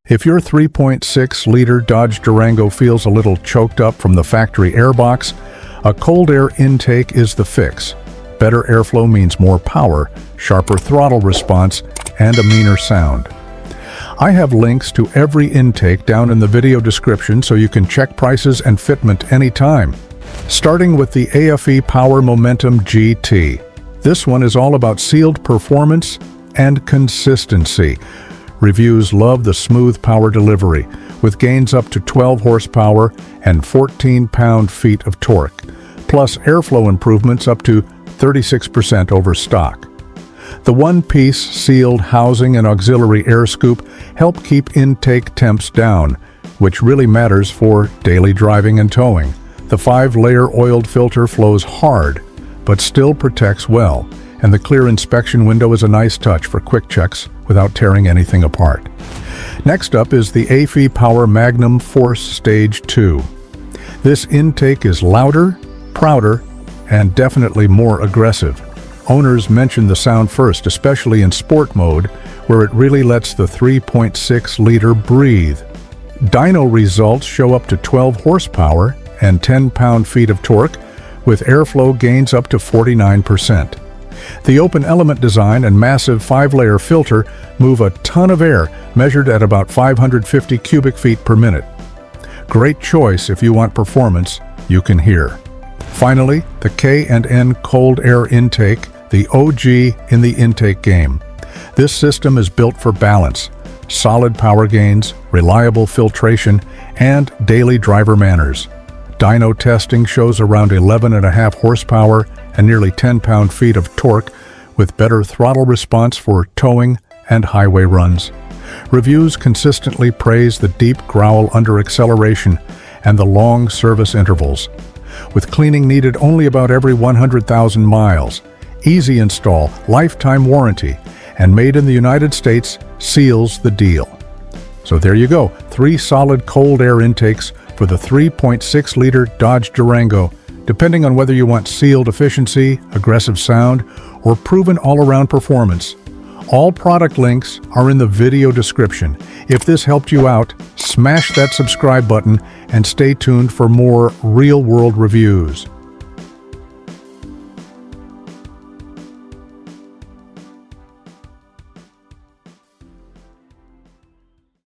If your 3.6-liter Dodge Durango feels a little choked up from the factory airbox, a cold air intake is the fix. Better airflow means more power, sharper throttle response, and a meaner sound. I have links to every intake down in the video description so you can check prices and fitment anytime. Starting with the AFE Power Momentum GT. This one is all about sealed performance and consistency. Reviews love the smooth power delivery, with gains up to 12 horsepower and 14 pound-feet of torque, plus airflow improvements up to 36% over stock. The one-piece sealed housing and auxiliary air scoop help keep intake temps down, which really matters for daily driving and towing. The 5-layer oiled filter flows hard, but still protects well, and the clear inspection window is a nice touch for quick checks without tearing anything apart. Next up is the AFE Power Magnum Force Stage 2. This intake is louder, prouder, and definitely more aggressive. Owners mention the sound first, especially in sport mode, where it really lets the 3.6-liter breathe. Dyno results show up to 12 horsepower and 10 pound-feet of torque, with airflow gains up to 49%. The open element design and massive 5-layer filter move a ton of air, measured at about 550 cubic feet per minute. Great choice if you want performance you can hear. Finally, the K&N Cold Air Intake, the OG in the intake game. This system is built for balance, solid power gains, reliable filtration, and daily driver manners. Dyno testing shows around 11.5 horsepower and nearly 10 pound-feet of torque, with better throttle response for towing and highway runs. Reviews consistently praise the deep growl under acceleration and the long service intervals. With cleaning needed only about every 100,000 miles, easy install, lifetime warranty, and made in the United States seals the deal. So there you go, 3 solid cold air intakes for the 3.6-liter Dodge Durango, depending on whether you want sealed efficiency, aggressive sound, or proven all-around performance. All product links are in the video description. If this helped you out, smash that subscribe button and stay tuned for more real-world reviews.